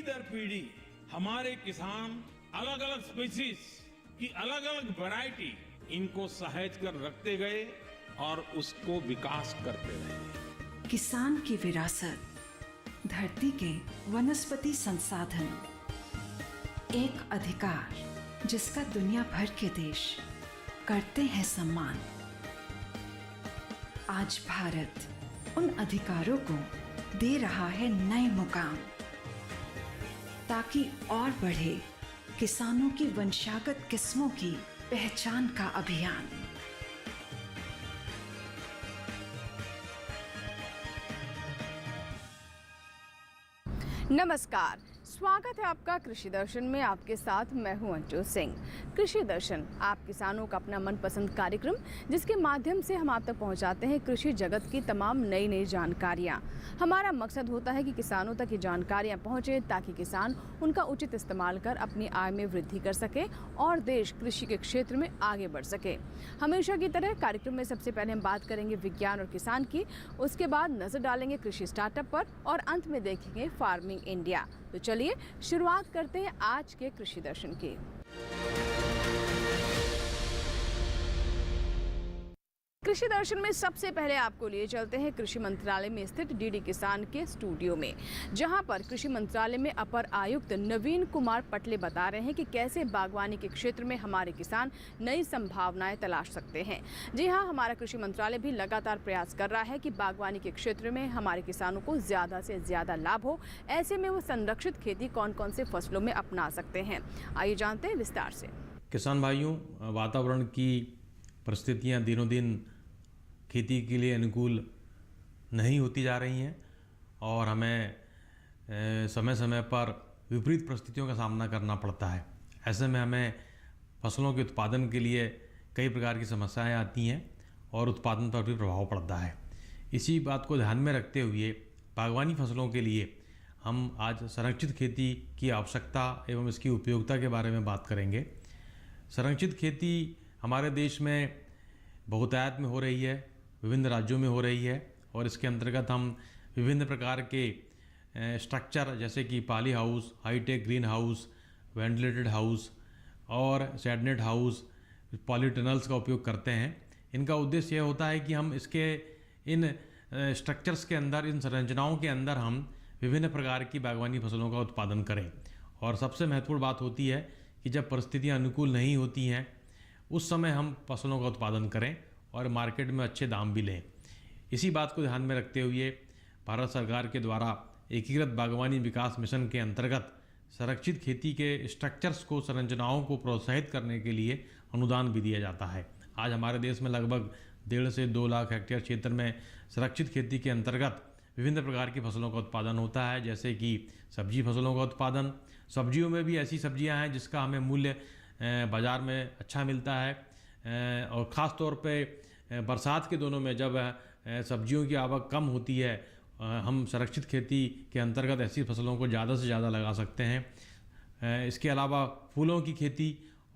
दर पीढ़ी हमारे किसान अलग अलग स्पीसीज की अलग अलग वैरायटी इनको सहेज कर रखते गए और उसको विकास करते रहे। किसान की विरासत, धरती के वनस्पति संसाधन, एक अधिकार जिसका दुनिया भर के देश करते हैं सम्मान। आज भारत उन अधिकारों को दे रहा है नए मुकाम, ताकि और बढ़े किसानों की वंशागत किस्मों की पहचान का अभियान। नमस्कार, स्वागत है आपका कृषि दर्शन में। आपके साथ मैं हूं अंजू सिंह। कृषि दर्शन आप किसानों का अपना मनपसंद कार्यक्रम, जिसके माध्यम से हम आप तक पहुंचाते हैं कृषि जगत की तमाम नई नई जानकारियां। हमारा मकसद होता है कि किसानों तक ये जानकारियां पहुंचे, ताकि किसान उनका उचित इस्तेमाल कर अपनी आय में वृद्धि कर सके और देश कृषि के क्षेत्र में आगे बढ़ सके। हमेशा की तरह कार्यक्रम में सबसे पहले हम बात करेंगे विज्ञान और किसान की, उसके बाद नजर डालेंगे कृषि स्टार्टअप पर और अंत में देखेंगे फार्मिंग इंडिया। तो चलिए शुरुआत करते हैं आज के कृषि दर्शन की। कृषि दर्शन में सबसे पहले आपको लिए चलते हैं कृषि मंत्रालय में स्थित डीडी किसान के स्टूडियो में, जहां पर कृषि मंत्रालय में अपर आयुक्त नवीन कुमार पटले बता रहे हैं कि कैसे बागवानी के क्षेत्र में हमारे किसान नई संभावनाएं तलाश सकते हैं। जी हां, हमारा कृषि मंत्रालय भी लगातार प्रयास कर रहा है कि बागवानी के क्षेत्र में हमारे किसानों को ज़्यादा से ज़्यादा लाभ हो। ऐसे में वो संरक्षित खेती कौन कौन से फसलों में अपना सकते हैं, आइए जानते हैं विस्तार से। किसान भाइयों, वातावरण की परिस्थितियाँ दिनों दिन खेती के लिए अनुकूल नहीं होती जा रही हैं और हमें समय समय पर विपरीत परिस्थितियों का सामना करना पड़ता है। ऐसे में हमें फसलों के उत्पादन के लिए कई प्रकार की समस्याएं आती हैं और उत्पादन पर भी प्रभाव पड़ता है। इसी बात को ध्यान में रखते हुए बागवानी फसलों के लिए हम आज संरक्षित खेती की आवश्यकता एवं इसकी उपयोगिता के बारे में बात करेंगे। संरक्षित खेती हमारे देश में बहुतायत में हो रही है, विभिन्न राज्यों में हो रही है और इसके अंतर्गत हम विभिन्न प्रकार के स्ट्रक्चर जैसे कि poly house, high tech green house, ventilated house और शेडनेट हाउस, पॉली टनल्स का उपयोग करते हैं। इनका उद्देश्य यह होता है कि हम इन स्ट्रक्चर्स के अंदर, इन संरचनाओं के अंदर हम विभिन्न प्रकार की बागवानी फसलों का उत्पादन करें। और सबसे महत्वपूर्ण बात होती है कि जब परिस्थितियाँ अनुकूल नहीं होती हैं उस समय हम फसलों का उत्पादन करें और मार्केट में अच्छे दाम भी लें। इसी बात को ध्यान में रखते हुए भारत सरकार के द्वारा एकीकृत बागवानी विकास मिशन के अंतर्गत संरक्षित खेती के स्ट्रक्चर्स को, संरचनाओं को प्रोत्साहित करने के लिए अनुदान भी दिया जाता है। आज हमारे देश में लगभग 1.5 से 2 लाख हेक्टेयर क्षेत्र में संरक्षित खेती के अंतर्गत विभिन्न प्रकार की फसलों का उत्पादन होता है, जैसे कि सब्जी फसलों का उत्पादन। सब्जियों में भी ऐसी सब्जियां हैं जिसका हमें मूल्य बाज़ार में अच्छा मिलता है और ख़ास तौर पे बरसात के दिनों में जब सब्जियों की आवक कम होती है, हम संरक्षित खेती के अंतर्गत ऐसी फसलों को ज़्यादा से ज़्यादा लगा सकते हैं। इसके अलावा फूलों की खेती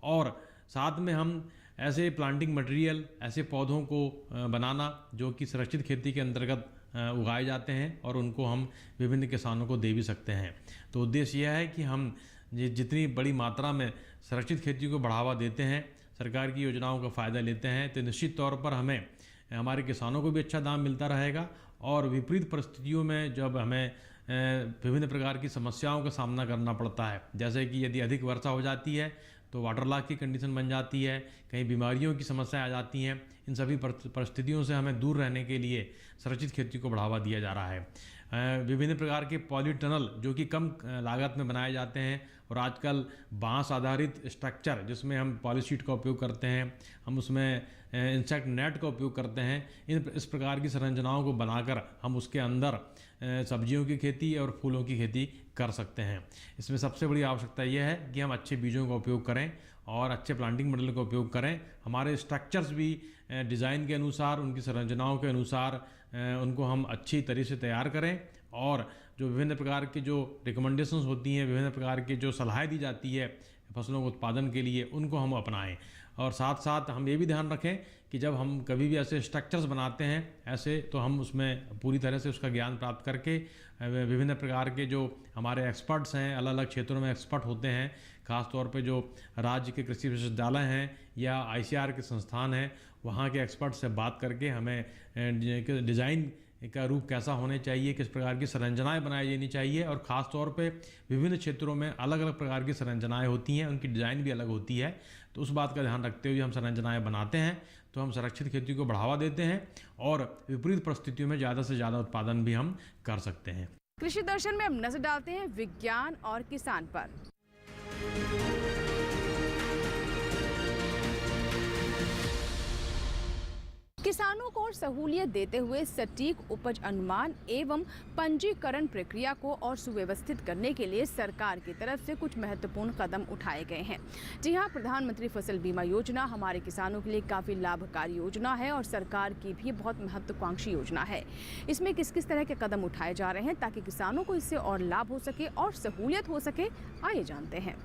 और साथ में हम ऐसे प्लांटिंग मटेरियल, ऐसे पौधों को बनाना जो कि सुरक्षित खेती के अंतर्गत उगाए जाते हैं और उनको हम विभिन्न किसानों को दे भी सकते हैं। तो उद्देश्य यह है कि हम जितनी बड़ी मात्रा में सुरक्षित खेती को बढ़ावा देते हैं, सरकार की योजनाओं का फ़ायदा लेते हैं, तो निश्चित तौर पर हमें, हमारे किसानों को भी अच्छा दाम मिलता रहेगा और विपरीत परिस्थितियों में जब हमें विभिन्न प्रकार की समस्याओं का सामना करना पड़ता है, जैसे कि यदि अधिक वर्षा हो जाती है तो वाटर लॉग की कंडीशन बन जाती है, कहीं बीमारियों की समस्याएं आ जाती हैं। इन सभी परिस्थितियों से हमें दूर रहने के लिए संरक्षित खेती को बढ़ावा दिया जा रहा है। विभिन्न प्रकार के पॉलीटनल जो कि कम लागत में बनाए जाते हैं और आजकल बांस आधारित स्ट्रक्चर जिसमें हम पॉलीशीट का उपयोग करते हैं, हम उसमें इंसेक्ट नेट का उपयोग करते हैं, इस प्रकार की संरचनाओं को बनाकर हम उसके अंदर सब्जियों की खेती और फूलों की खेती कर सकते हैं। इसमें सबसे बड़ी आवश्यकता यह है कि हम अच्छे बीजों का उपयोग करें और अच्छे प्लांटिंग मटेरियल का उपयोग करें। हमारे स्ट्रक्चर्स भी डिज़ाइन के अनुसार, उनकी संरचनाओं के अनुसार उनको हम अच्छी तरीके से तैयार करें और जो विभिन्न प्रकार की जो रिकमेंडेशंस होती हैं, विभिन्न प्रकार की जो सलाहें दी जाती है फसलों के उत्पादन के लिए, उनको हम अपनाएं। और साथ साथ हम ये भी ध्यान रखें कि जब हम कभी भी ऐसे स्ट्रक्चर्स बनाते हैं ऐसे, तो हम उसमें पूरी तरह से उसका ज्ञान प्राप्त करके विभिन्न प्रकार के जो हमारे एक्सपर्ट्स हैं, अलग अलग क्षेत्रों में एक्सपर्ट होते हैं, ख़ास तौर पे जो राज्य के कृषि विश्वविद्यालय हैं या ICAR के संस्थान हैं, वहाँ के एक्सपर्ट से बात करके हमें डिज़ाइन का रूप कैसा होने चाहिए, किस प्रकार की संरचनाएं बनाई जानी चाहिए, और ख़ास तौर पे विभिन्न क्षेत्रों में अलग अलग प्रकार की संरचनाएं होती हैं, उनकी डिज़ाइन भी अलग होती है। तो उस बात का ध्यान रखते हुए हम संरचनाएं बनाते हैं तो हम संरक्षित खेती को बढ़ावा देते हैं और विपरीत परिस्थितियों में ज़्यादा से ज़्यादा उत्पादन भी हम कर सकते हैं। कृषि दर्शन में अब नजर डालते हैं विज्ञान और किसान पर। किसानों को और सहूलियत देते हुए सटीक उपज अनुमान एवं पंजीकरण प्रक्रिया को और सुव्यवस्थित करने के लिए सरकार की तरफ से कुछ महत्वपूर्ण कदम उठाए गए हैं। जी हां, प्रधानमंत्री फसल बीमा योजना हमारे किसानों के लिए काफ़ी लाभकारी योजना है और सरकार की भी बहुत महत्वाकांक्षी योजना है। इसमें किस किस तरह के कदम उठाए जा रहे हैं ताकि किसानों को इससे और लाभ हो सके और सहूलियत हो सके, आइए जानते हैं।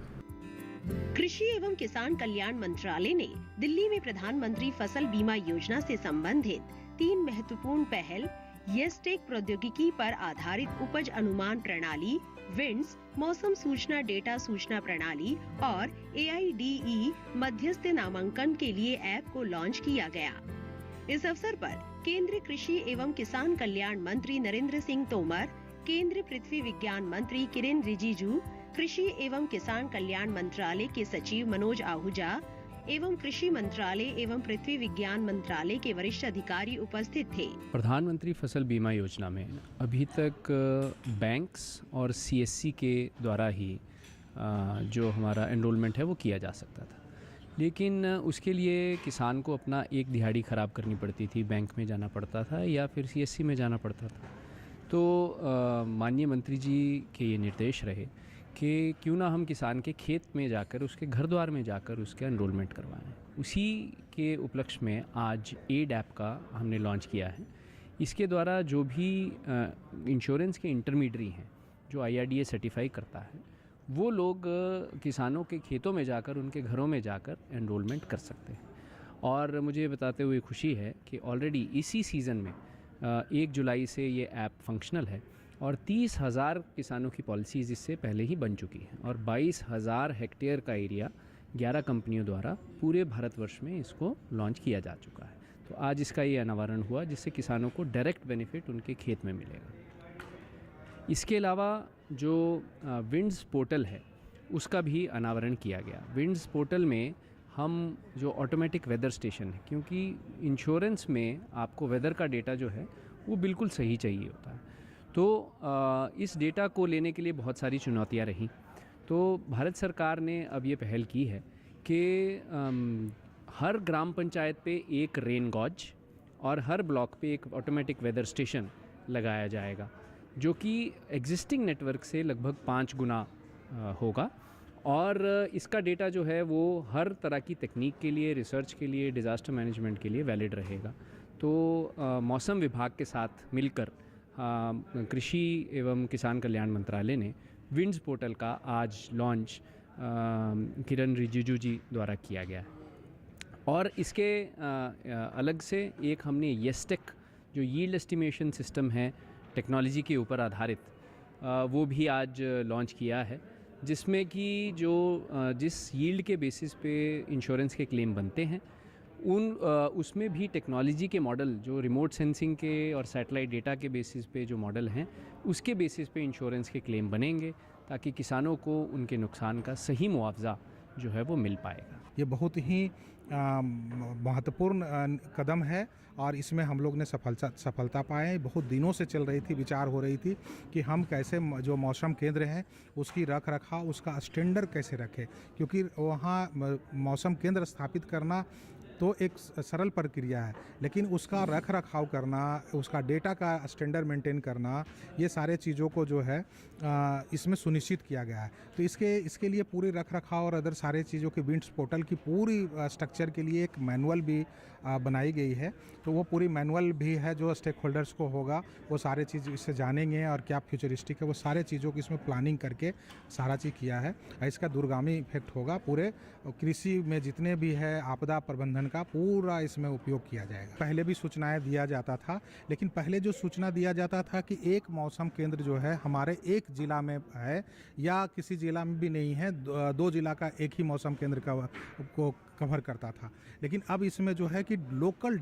कृषि एवं किसान कल्याण मंत्रालय ने दिल्ली में प्रधानमंत्री फसल बीमा योजना से संबंधित 3 महत्वपूर्ण पहल येस्टेक प्रौद्योगिकी पर आधारित उपज अनुमान प्रणाली, विंड्स मौसम सूचना डेटा सूचना प्रणाली और AIDE मध्यस्थ नामांकन के लिए ऐप को लॉन्च किया गया। इस अवसर पर केंद्रीय कृषि एवं किसान कल्याण मंत्री नरेंद्र सिंह तोमर, केंद्रीय पृथ्वी विज्ञान मंत्री किरेन रिजिजू, कृषि एवं किसान कल्याण मंत्रालय के सचिव मनोज आहूजा एवं कृषि मंत्रालय एवं पृथ्वी विज्ञान मंत्रालय के वरिष्ठ अधिकारी उपस्थित थे। प्रधानमंत्री फसल बीमा योजना में अभी तक बैंक्स और CSC के द्वारा ही जो हमारा एनरोलमेंट है वो किया जा सकता था, लेकिन उसके लिए किसान को अपना एक दिहाड़ी ख़राब करनी पड़ती थी, बैंक में जाना पड़ता था या फिर CSC में जाना पड़ता था। तो माननीय मंत्री जी के ये निर्देश रहे कि क्यों ना हम किसान के खेत में जाकर, उसके घर द्वार में जाकर उसके एनरोलमेंट करवाएं। उसी के उपलक्ष्य में आज एड ऐप का हमने लॉन्च किया है। इसके द्वारा जो भी इंश्योरेंस के इंटरमीडियरी हैं, जो IRDA सर्टिफाई करता है, वो लोग किसानों के खेतों में जाकर, उनके घरों में जाकर एनरोलमेंट कर सकते हैं। और मुझे बताते हुए खुशी है कि ऑलरेडी इसी सीज़न में 1 जुलाई से ये ऐप फंक्शनल है और 30,000 किसानों की पॉलिसीज़ इससे पहले ही बन चुकी हैं और 22,000 हेक्टेयर का एरिया 11 कंपनियों द्वारा पूरे भारतवर्ष में इसको लॉन्च किया जा चुका है। तो आज इसका ये अनावरण हुआ जिससे किसानों को डायरेक्ट बेनिफिट उनके खेत में मिलेगा। इसके अलावा जो विंड्स पोर्टल है उसका भी अनावरण किया गया। विंड्स पोर्टल में हम जो ऑटोमेटिक वेदर स्टेशन है, क्योंकि इंश्योरेंस में आपको वेदर का डेटा जो है वो बिल्कुल सही चाहिए होता है, तो इस डेटा को लेने के लिए बहुत सारी चुनौतियां रहीं। तो भारत सरकार ने अब ये पहल की है कि हर ग्राम पंचायत पे एक रेन गॉज और हर ब्लॉक पे एक ऑटोमेटिक वेदर स्टेशन लगाया जाएगा, जो कि एग्जिस्टिंग नेटवर्क से लगभग 5 गुना होगा। और इसका डेटा जो है वो हर तरह की तकनीक के लिए, रिसर्च के लिए, डिज़ास्टर मैनेजमेंट के लिए वैलिड रहेगा। तो मौसम विभाग के साथ मिलकर कृषि एवं किसान कल्याण मंत्रालय ने विंड्स पोर्टल का आज लॉन्च किरेन रिजिजू जी द्वारा किया गया है। और इसके अलग से एक हमने येस्टेक जो यील्ड एस्टिमेशन सिस्टम है टेक्नोलॉजी के ऊपर आधारित, वो भी आज लॉन्च किया है, जिसमें कि जो जिस यील्ड के बेसिस पे इंश्योरेंस के क्लेम बनते हैं उसमें भी टेक्नोलॉजी के मॉडल जो रिमोट सेंसिंग के और सैटेलाइट डेटा के बेसिस पे जो मॉडल हैं उसके बेसिस पे इंश्योरेंस के क्लेम बनेंगे, ताकि किसानों को उनके नुकसान का सही मुआवजा जो है वो मिल पाएगा। ये बहुत ही महत्वपूर्ण कदम है और इसमें हम लोग ने सफलता पाए। बहुत दिनों से चल रही थी, विचार हो रही थी कि हम कैसे जो मौसम केंद्र है उसकी रख रखाव, उसका स्टैंडर्ड कैसे रखें, क्योंकि वहाँ मौसम केंद्र स्थापित करना तो एक सरल प्रक्रिया है, लेकिन उसका रख रखाव करना, उसका डेटा का स्टैंडर्ड मेंटेन करना, ये सारे चीज़ों को जो है इसमें सुनिश्चित किया गया है। तो इसके लिए पूरी रख रखाव और अदर सारे चीज़ों की विंड्स पोर्टल की पूरी स्ट्रक्चर के लिए एक मैनुअल भी बनाई गई है। तो वो पूरी मैनुअल भी है जो स्टेक होल्डर्स को होगा, वो सारे चीज़ इससे जानेंगे और क्या फ्यूचरिस्टिक है वो सारे चीज़ों की इसमें प्लानिंग करके सारा चीज़ किया है। इसका दूरगामी इफेक्ट होगा पूरे कृषि में जितने भी है आपदा प्रबंधन डिजिटाइजेशन का पूरा इसमें उपयोग किया जाएगा। पहले भी सूचनाएं दिया जाता था, लेकिन पहले जो सूचना दिया जाता था कि एक मौसम केंद्र जो है हमारे एक जिला में है या किसी जिला में भी नहीं है, 2 जिला का एक ही मौसम केंद्र को कवर करता था। लेकिन अब इसमें जो है कि लोकल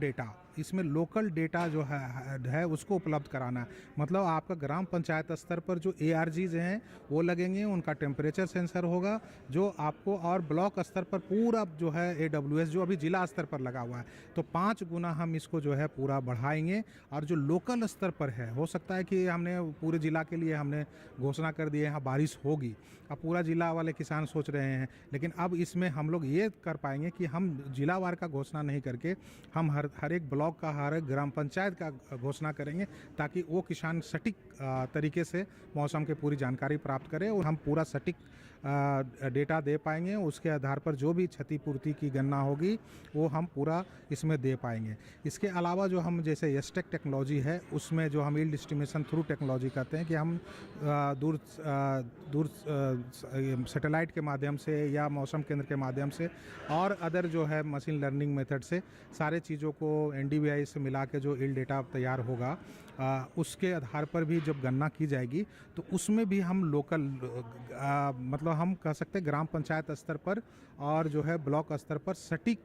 डेटा जो है उसको उपलब्ध कराना है। मतलब आपका ग्राम पंचायत स्तर पर जो ARGs हैं वो लगेंगे, उनका टेम्परेचर सेंसर होगा जो आपको, और ब्लॉक स्तर पर पूरा जो है AWS जो अभी जिला स्तर पर लगा हुआ है, तो 5 गुना हम इसको जो है पूरा बढ़ाएंगे। और जो लोकल स्तर पर है, हो सकता है कि हमने पूरे जिला के लिए हमने घोषणा कर दिए यहाँ बारिश होगी, अब पूरा जिला वाले किसान सोच रहे हैं, लेकिन अब इसमें हम लोग ये कर पाएंगे कि हम जिलावार का घोषणा नहीं करके हम हर एक ब्लॉक का, हर एक ग्राम पंचायत का घोषणा करेंगे, ताकि वो किसान सटीक तरीके से मौसम की पूरी जानकारी प्राप्त करें और हम पूरा सटीक डेटा दे पाएंगे। उसके आधार पर जो भी क्षतिपूर्ति की गणना होगी वो हम पूरा इसमें दे पाएंगे। इसके अलावा जो हम जैसे एस्टेक टेक्नोलॉजी है, उसमें जो हम यील्ड एस्टिमेशन थ्रू टेक्नोलॉजी कहते हैं कि हम दूर सैटेलाइट के माध्यम से या मौसम केंद्र के माध्यम से और अदर जो है मशीन लर्निंग मेथड से सारे चीज़ों को NDVI से मिला के जो यील्ड डेटा तैयार होगा, उसके आधार पर भी जब गणना की जाएगी तो उसमें भी हम लोकल मतलब हम कह सकते हैं ग्राम पंचायत स्तर पर और जो है ब्लॉक स्तर पर सटीक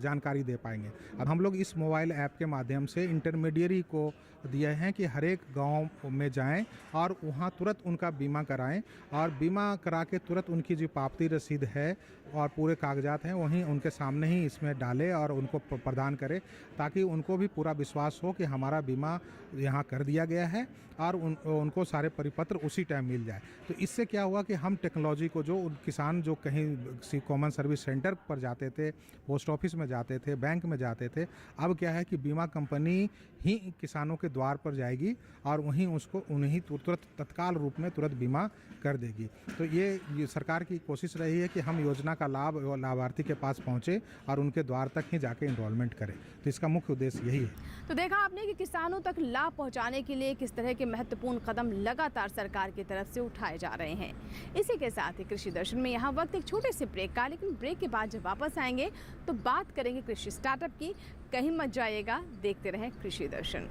जानकारी दे पाएंगे। अब हम लोग इस मोबाइल ऐप के माध्यम से इंटरमीडियरी को दिए हैं कि हर एक गांव में जाएं और वहां तुरंत उनका बीमा कराएं, और बीमा करा के तुरंत उनकी जो पावती रसीद है और पूरे कागजात हैं वहीं उनके सामने ही इसमें डालें और उनको प्रदान करें, ताकि उनको भी पूरा विश्वास हो कि हमारा बीमा यहाँ कर दिया गया है और उनको सारे परिपत्र उसी टाइम मिल जाए। तो इससे क्या हुआ कि हम टेक्नोलॉजी को जो किसान जो कहीं कॉमन सर्विस सेंटर पर जाते थे, पोस्ट ऑफिस में जाते थे, बैंक में जाते थे, अब क्या है कि बीमा कंपनी ही किसानों के द्वार पर जाएगी और वहीं उसको उन्हीं तुरंत तत्काल रूप में तुरंत बीमा कर देगी। तो ये सरकार की कोशिश रही है कि हम योजना का लाभ लाभार्थी के पास पहुँचे और उनके द्वार तक ही जाके इनरोलमेंट करें। तो इसका मुख्य उद्देश्य यही है। तो देखा आपने कि किसानों तक लाभ पहुंचाने के लिए किस तरह के महत्वपूर्ण कदम लगातार सरकार की तरफ से उठाए जा रहे हैं। इसी के साथ ही कृषि दर्शन में यहाँ वक्त एक छोटे से ब्रेक का, लेकिन ब्रेक के बाद जब वापस आएंगे तो बात करेंगे कृषि स्टार्टअप की। कहीं मत जाइएगा, देखते रहें कृषि दर्शन।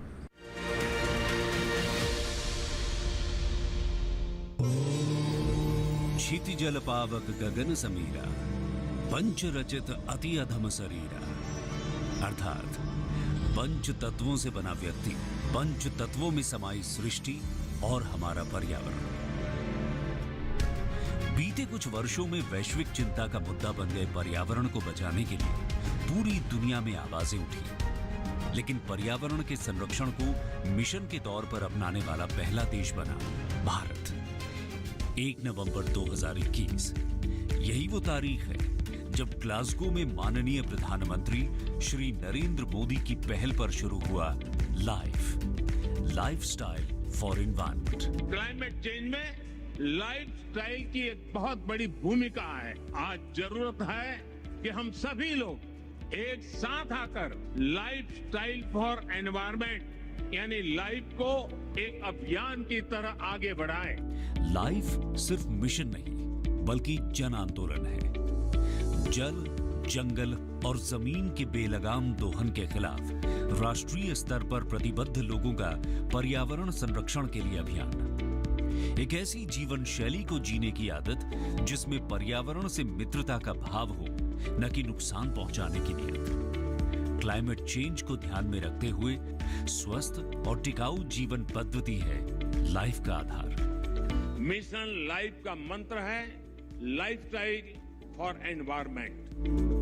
क्षिति जल पावक गगन समीरा, पंच रचित अति अधम शरीरा। अर्थात पंच तत्वों से बना व्यक्ति, पंच तत्वों में समाई सृष्टि और हमारा पर्यावरण। बीते कुछ वर्षों में वैश्विक चिंता का मुद्दा बन गए पर्यावरण को बचाने के लिए पूरी दुनिया में आवाजें उठी, लेकिन पर्यावरण के संरक्षण को मिशन के तौर पर अपनाने वाला पहला देश बना भारत। 1 नवंबर 2021 यही वो तारीख है जब ग्लासगो में माननीय प्रधानमंत्री श्री नरेंद्र मोदी की पहल पर शुरू हुआ lifestyle for environment. Climate change में लाइफस्टाइल की एक बहुत बड़ी भूमिका है। आज जरूरत है कि हम सभी लोग एक साथ आकर लाइफस्टाइल फॉर एनवायरनमेंट यानी लाइफ को एक अभियान की तरह आगे बढ़ाएं। लाइफ सिर्फ मिशन नहीं बल्कि जन आंदोलन है। जल, जंगल और जमीन के बेलगाम दोहन के खिलाफ राष्ट्रीय स्तर पर प्रतिबद्ध लोगों का पर्यावरण संरक्षण के लिए अभियान। एक ऐसी जीवन शैली को जीने की आदत जिसमें पर्यावरण से मित्रता का भाव हो, न कि नुकसान पहुंचाने की नीयत। क्लाइमेट चेंज को ध्यान में रखते हुए स्वस्थ और टिकाऊ जीवन पद्धति है लाइफ का आधार। मिशन लाइफ का मंत्र है लाइफस्टाइल फॉर एनवायरनमेंट।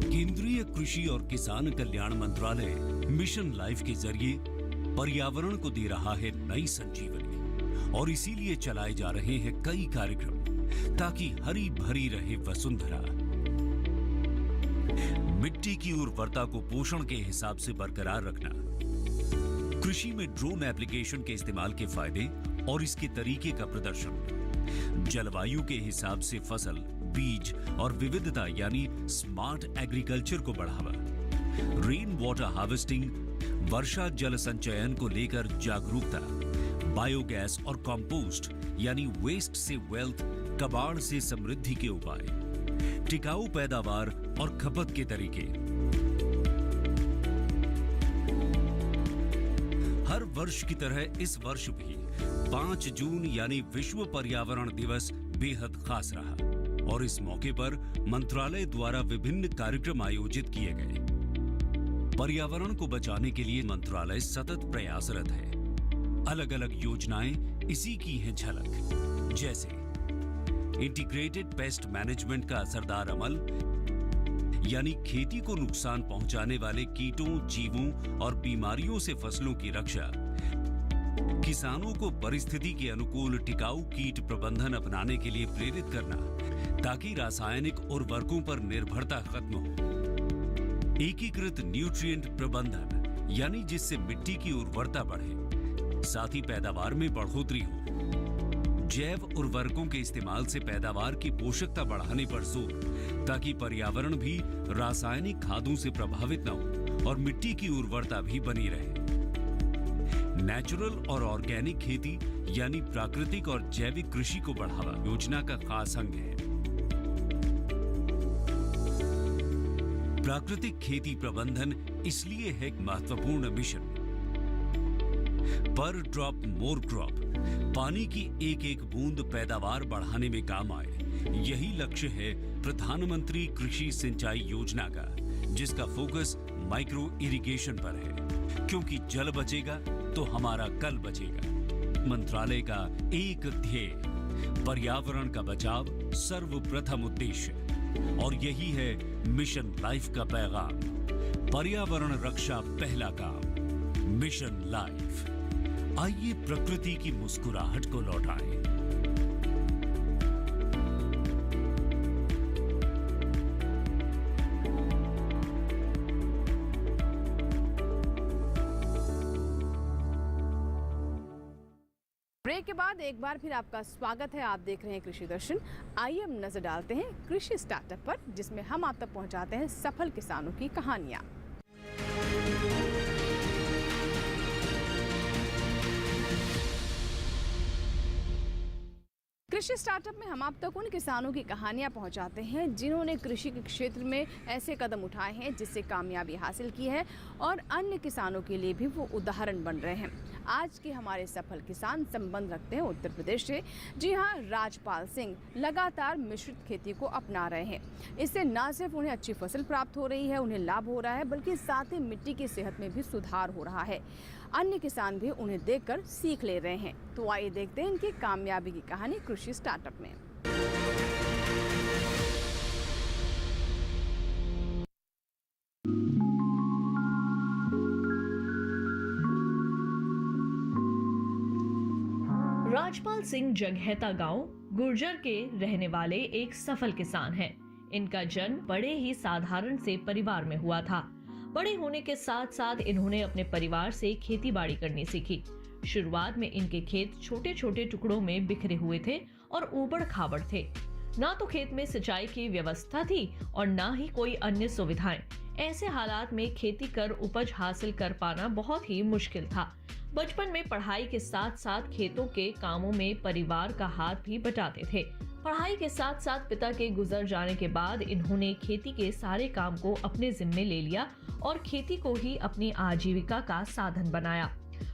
केंद्रीय कृषि और किसान कल्याण मंत्रालय मिशन लाइफ के जरिए पर्यावरण को दे रहा है नई संजीवनी, और इसीलिए चलाए जा रहे हैं कई कार्यक्रम ताकि हरी भरी रहे वसुंधरा। मिट्टी की उर्वरता को पोषण के हिसाब से बरकरार रखना, कृषि में ड्रोन एप्लीकेशन के इस्तेमाल के फायदे और इसके तरीके का प्रदर्शन, जलवायु के हिसाब से फसल, बीज और विविधता यानी स्मार्ट एग्रीकल्चर को बढ़ावा, रेन वाटर हार्वेस्टिंग, वर्षा जल संचयन को लेकर जागरूकता, बायोगैस और कंपोस्ट यानी वेस्ट से वेल्थ, कबाड़ से समृद्धि के उपाय, टिकाऊ पैदावार और खपत के तरीके, हर वर्ष की तरह इस वर्ष भी 5 जून यानी विश्व पर्यावरण दिवस बेहद खास रहा और इस मौके पर मंत्रालय द्वारा विभिन्न कार्यक्रम आयोजित किए गए। पर्यावरण को बचाने के लिए मंत्रालय सतत प्रयासरत है। अलग अलग योजनाएं इसी की हैं झलक, जैसे इंटीग्रेटेड पेस्ट मैनेजमेंट का असरदार अमल, यानी खेती को नुकसान पहुंचाने वाले कीटों, जीवों और बीमारियों से फसलों की रक्षा, किसानों को परिस्थिति के अनुकूल टिकाऊ कीट प्रबंधन अपनाने के लिए प्रेरित करना ताकि रासायनिक उर्वरकों पर निर्भरता खत्म हो, एकीकृत न्यूट्रिएंट प्रबंधन यानी जिससे मिट्टी की उर्वरता बढ़े, साथ ही पैदावार में बढ़ोतरी हो, जैव उर्वरकों के इस्तेमाल से पैदावार की पोषकता बढ़ाने पर जोर ताकि पर्यावरण भी रासायनिक खादों से प्रभावित न हो और मिट्टी की उर्वरता भी बनी रहे, नेचुरल और ऑर्गेनिक खेती यानी प्राकृतिक और जैविक कृषि को बढ़ावा योजना का खास अंग है। प्राकृतिक खेती प्रबंधन इसलिए है एक महत्वपूर्ण मिशन। पर ड्रॉप मोर क्रॉप, पानी की एक एक बूंद पैदावार बढ़ाने में काम आए, यही लक्ष्य है प्रधानमंत्री कृषि सिंचाई योजना का, जिसका फोकस माइक्रो इरिगेशन पर है, क्योंकि जल बचेगा तो हमारा कल बचेगा। मंत्रालय का एक ध्येय, पर्यावरण का बचाव सर्वप्रथम उद्देश्य, और यही है मिशन लाइफ का पैगाम। पर्यावरण रक्षा पहला काम, मिशन लाइफ। आइए प्रकृति की मुस्कुराहट को लौटाएं। ब्रेक के बाद एक बार फिर आपका स्वागत है। आप देख रहे हैं कृषि दर्शन। आइए हम नजर डालते हैं कृषि स्टार्टअप पर, जिसमें हम आप तक पहुंचाते हैं सफल किसानों की कहानियां। कृषि स्टार्टअप में हम आप तक उन किसानों की कहानियां पहुंचाते हैं जिन्होंने कृषि के क्षेत्र में ऐसे कदम उठाए हैं जिससे कामयाबी हासिल की है और अन्य किसानों के लिए भी वो उदाहरण बन रहे हैं। आज के हमारे सफल किसान संबंध रखते हैं उत्तर प्रदेश से। जी हाँ, राजपाल सिंह लगातार मिश्रित खेती को अपना रहे हैं। इससे न सिर्फ उन्हें अच्छी फसल प्राप्त हो रही है, उन्हें लाभ हो रहा है, बल्कि साथ ही मिट्टी की सेहत में भी सुधार हो रहा है। अन्य किसान भी उन्हें देखकर सीख ले रहे हैं। तो आइए देखते हैं इनकी कामयाबी की कहानी कृषि स्टार्टअप में। राजपाल सिंह जगहैता गांव गुर्जर के रहने वाले एक सफल किसान हैं। इनका जन्म बड़े ही साधारण से परिवार में हुआ था। बड़े होने के साथ साथ इन्होंने अपने परिवार से खेती बाड़ी करनी सीखी। शुरुआत में इनके खेत छोटे छोटे टुकड़ों में बिखरे हुए थे और ऊबड़ खाबड़ थे। ना तो खेत में सिंचाई की व्यवस्था थी और ना ही कोई अन्य सुविधाएं। ऐसे हालात में खेती कर उपज हासिल कर पाना बहुत ही मुश्किल था। बचपन में पढ़ाई के साथ साथ खेतों के कामों में परिवार का हाथ भी बटाते थे। पढ़ाई के साथ साथ पिता के गुजर जाने के बाद इन्होंने खेती के सारे काम को अपने जिम्मे ले लिया और खेती को ही अपनी आजीविका का साधन बनाया।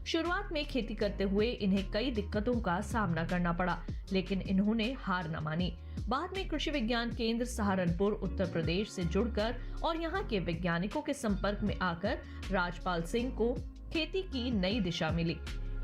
शुरुआत में खेती करते हुए इन्हें कई दिक्कतों का सामना करना पड़ा, लेकिन इन्होंने हार न मानी। बाद में कृषि विज्ञान केंद्र सहारनपुर उत्तर प्रदेश से जुड़कर और यहाँ के वैज्ञानिकों के संपर्क में आकर राजपाल सिंह को खेती की नई दिशा मिली।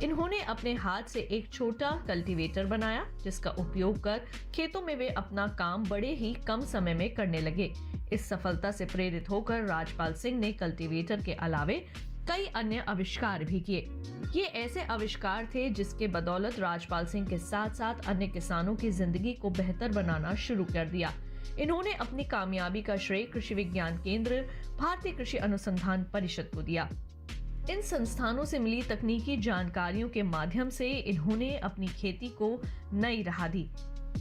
इन्होंने अपने हाथ से एक छोटा कल्टीवेटर बनाया, जिसका उपयोग कर खेतों में वे अपना काम बड़े ही कम समय में करने लगे। इस सफलता से प्रेरित होकर राजपाल सिंह ने कल्टीवेटर के अलावे कई अन्य आविष्कार भी किए। ये ऐसे आविष्कार थे जिसके बदौलत राजपाल सिंह के साथ साथ अन्य किसानों की जिंदगी को बेहतर बनाना शुरू कर दिया। इन्होंने अपनी कामयाबी का श्रेय कृषि विज्ञान केंद्र, भारतीय कृषि अनुसंधान परिषद को दिया। इन संस्थानों से मिली तकनीकी जानकारियों के माध्यम से इन्होंने अपनी खेती को नई राह दी।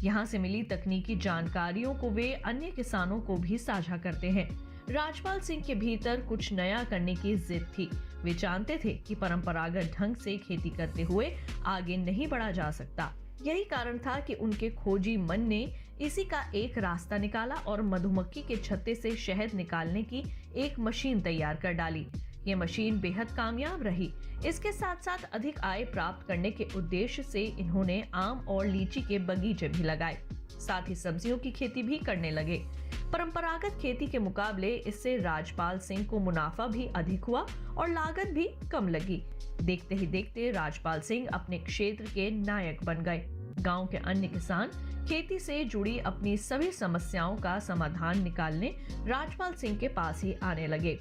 यहाँ से मिली तकनीकी जानकारियों को वे अन्य किसानों को भी साझा करते हैं। राजपाल सिंह के भीतर कुछ नया करने की जिद थी। वे जानते थे कि परंपरागत ढंग से खेती करते हुए आगे नहीं बढ़ा जा सकता। यही कारण था कि उनके खोजी मन ने इसी का एक रास्ता निकाला और मधुमक्खी के छत्ते से शहद निकालने की एक मशीन तैयार कर डाली। ये मशीन बेहद कामयाब रही। इसके साथ साथ अधिक आय प्राप्त करने के उद्देश्य से इन्होंने आम और लीची के बगीचे भी लगाए, साथ ही सब्जियों की खेती भी करने लगे। परंपरागत खेती के मुकाबले इससे राजपाल सिंह को मुनाफा भी अधिक हुआ और लागत भी कम लगी। देखते ही देखते राजपाल सिंह अपने क्षेत्र के नायक बन गए। गांव के अन्य किसान खेती से जुड़ी अपनी सभी समस्याओं का समाधान निकालने राजपाल सिंह के पास ही आने लगे।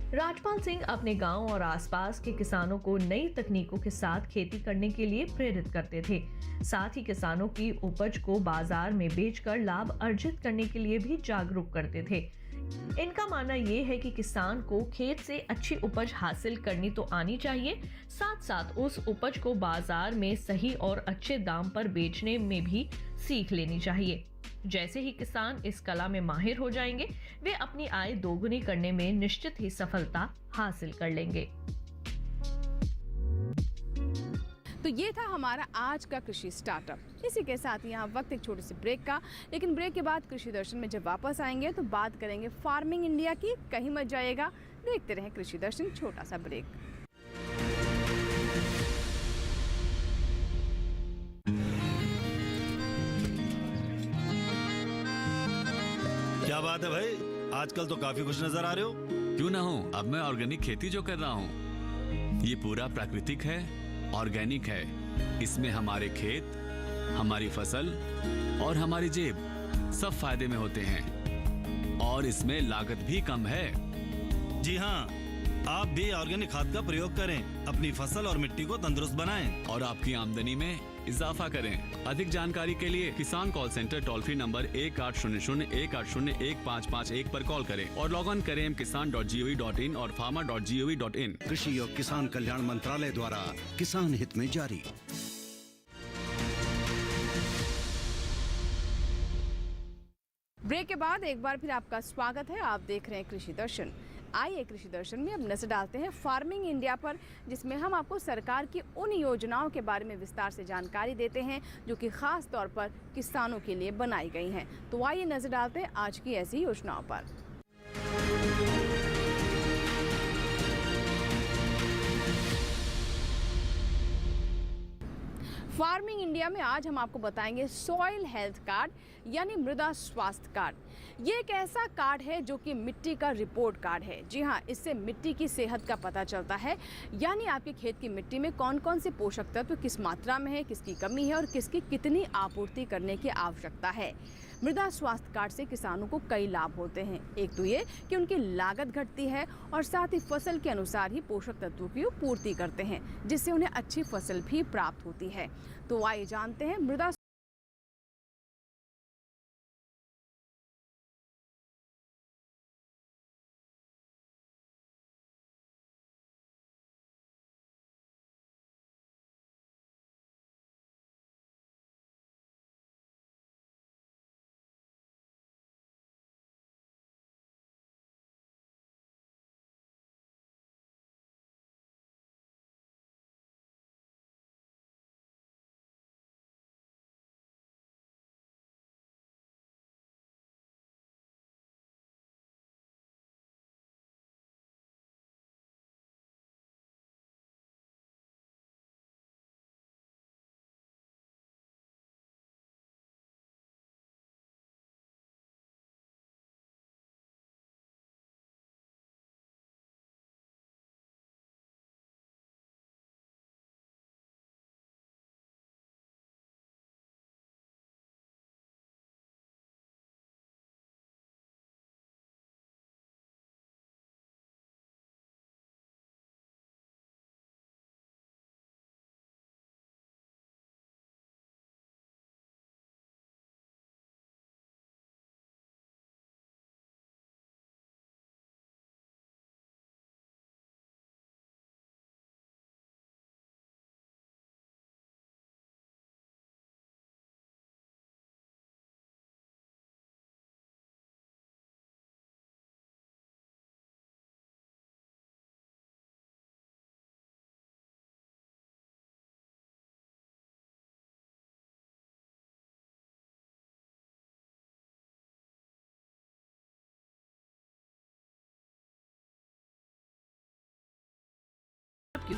राजपाल सिंह अपने गांव और आसपास के किसानों को नई तकनीकों के साथ खेती करने के लिए प्रेरित करते थे। साथ ही किसानों की उपज को बाजार में बेचकर लाभ अर्जित करने के लिए भी जागरूक करते थे। इनका मानना ये है कि किसान को खेत से अच्छी उपज हासिल करनी तो आनी चाहिए, साथ साथ उस उपज को बाजार में सही और अच्छे दाम पर बेचने में भी सीख लेनी चाहिए। जैसे ही किसान इस कला में माहिर हो जाएंगे, वे अपनी आय दोगुनी करने में निश्चित ही सफलता हासिल कर लेंगे। तो ये था हमारा आज का कृषि स्टार्टअप। इसी के साथ ही यहाँ वक्त एक छोटे से ब्रेक का, लेकिन ब्रेक के बाद कृषि दर्शन में जब वापस आएंगे तो बात करेंगे फार्मिंग इंडिया की। कहीं मत जाइएगा, देखते रहें कृषि दर्शन। छोटा सा ब्रेक। क्या बात है भाई, आजकल तो काफी खुश नजर आ रहे हो। क्यों ना हो, अब मैं ऑर्गेनिक खेती जो कर रहा हूँ ये पूरा प्राकृतिक है, ऑर्गेनिक है। इसमें हमारे खेत, हमारी फसल और हमारी जेब सब फायदे में होते हैं और इसमें लागत भी कम है। जी हाँ, आप भी ऑर्गेनिक खाद का प्रयोग करें, अपनी फसल और मिट्टी को तंदुरुस्त बनाएं और आपकी आमदनी में इजाफा करें। अधिक जानकारी के लिए किसान call centre toll free number 1800-180-1551 पर कॉल करें और लॉग ऑन करें kisan.gov.in और farmer.gov.in। कृषि और किसान कल्याण मंत्रालय द्वारा किसान हित में जारी। ब्रेक के बाद एक बार फिर आपका स्वागत है। आप देख रहे हैं कृषि दर्शन। आइए कृषि दर्शन में अब नजर डालते हैं फार्मिंग इंडिया पर, जिसमें हम आपको सरकार की उन योजनाओं के बारे में विस्तार से जानकारी देते हैं जो कि खास तौर पर किसानों के लिए बनाई गई हैं। तो आइए नजर डालते हैं आज की ऐसी योजनाओं पर। फार्मिंग इंडिया में आज हम आपको बताएंगे सॉइल हेल्थ कार्ड यानी मृदा स्वास्थ्य कार्ड। ये एक ऐसा कार्ड है जो कि मिट्टी का रिपोर्ट कार्ड है। जी हाँ, इससे मिट्टी की सेहत का पता चलता है, यानी आपके खेत की मिट्टी में कौन कौन से पोषक तत्व किस मात्रा में है, किसकी कमी है और किसकी कितनी आपूर्ति करने की आवश्यकता है। मृदा स्वास्थ्य कार्ड से किसानों को कई लाभ होते हैं। एक तो ये कि उनकी लागत घटती है और साथ ही फसल के अनुसार ही पोषक तत्वों की पूर्ति करते हैं, जिससे उन्हें अच्छी फसल भी प्राप्त होती है। तो आइए जानते हैं मृदा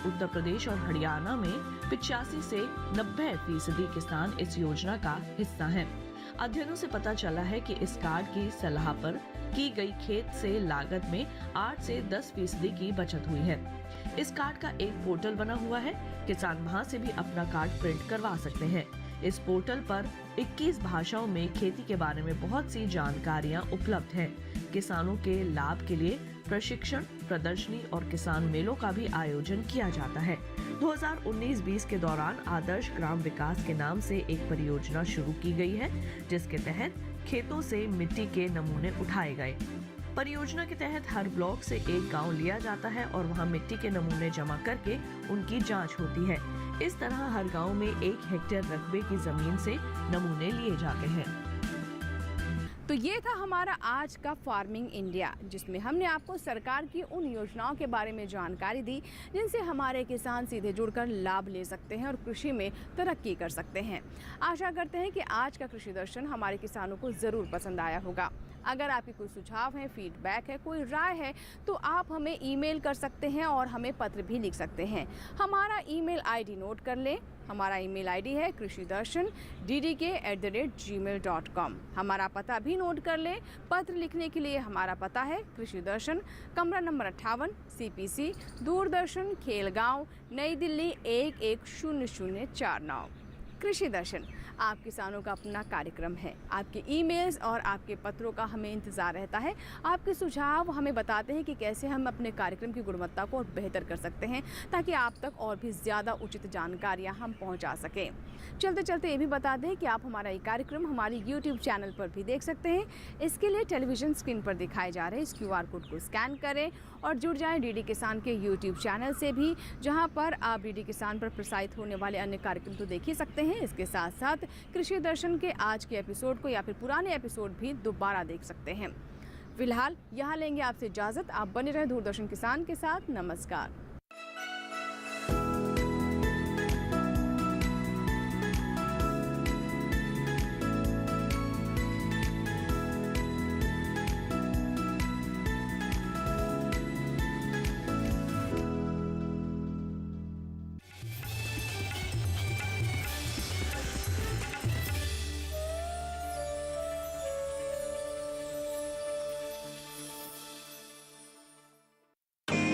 उत्तर प्रदेश और हरियाणा में 85 से 90% किसान इस योजना का हिस्सा हैं। अध्ययनों से पता चला है कि इस कार्ड की सलाह पर की गई खेत से लागत में 8 से 10% की बचत हुई है। इस कार्ड का एक पोर्टल बना हुआ है, किसान वहां से भी अपना कार्ड प्रिंट करवा सकते हैं। इस पोर्टल पर 21 भाषाओं में खेती के बारे में बहुत सी जानकारियां उपलब्ध हैं। किसानों के लाभ के लिए प्रशिक्षण, प्रदर्शनी और किसान मेलों का भी आयोजन किया जाता है। 2019-20 के दौरान आदर्श ग्राम विकास के नाम से एक परियोजना शुरू की गई है, जिसके तहत खेतों से मिट्टी के नमूने उठाए गए। परियोजना के तहत हर ब्लॉक से एक गांव लिया जाता है और वहां मिट्टी के नमूने जमा करके उनकी जांच होती है। इस तरह हर गांव में 1 हेक्टेयर रकबे की जमीन से नमूने लिए जाते हैं। तो ये था हमारा आज का फार्मिंग इंडिया, जिसमें हमने आपको सरकार की उन योजनाओं के बारे में जानकारी दी जिनसे हमारे किसान सीधे जुड़कर लाभ ले सकते हैं और कृषि में तरक्की कर सकते हैं। आशा करते हैं कि आज का कृषि दर्शन हमारे किसानों को ज़रूर पसंद आया होगा। अगर आपके कोई सुझाव है, फीडबैक है, कोई राय है, तो आप हमें ईमेल कर सकते हैं और हमें पत्र भी लिख सकते हैं। हमारा ईमेल आईडी नोट कर लें। हमारा ईमेल आईडी है krishidarshan@gmail.com। हमारा पता भी नोट कर लें। पत्र लिखने के लिए हमारा पता है कृषि दर्शन, कमरा नंबर 58, CPC, दूरदर्शन, खेलगांव, नई दिल्ली 110049। कृषि दर्शन आप किसानों का अपना कार्यक्रम है। आपके ईमेल्स और आपके पत्रों का हमें इंतज़ार रहता है। आपके सुझाव हमें बताते हैं कि कैसे हम अपने कार्यक्रम की गुणवत्ता को और बेहतर कर सकते हैं, ताकि आप तक और भी ज़्यादा उचित जानकारियां हम पहुंचा सकें। चलते चलते ये भी बता दें कि आप हमारा ये कार्यक्रम हमारे YouTube चैनल पर भी देख सकते हैं। इसके लिए टेलीविज़न स्क्रीन पर दिखाए जा रहे इस QR कोड को स्कैन करें और जुड़ जाएँ DD किसान के YouTube चैनल से भी, जहाँ पर आप DD किसान पर प्रसारित होने वाले अन्य कार्यक्रम तो देख ही सकते हैं। इसके साथ साथ कृषि दर्शन के आज के एपिसोड को या फिर पुराने एपिसोड भी दोबारा देख सकते हैं। फिलहाल यहाँ लेंगे आपसे इजाज़त। आप बने रहे दूरदर्शन किसान के साथ। नमस्कार।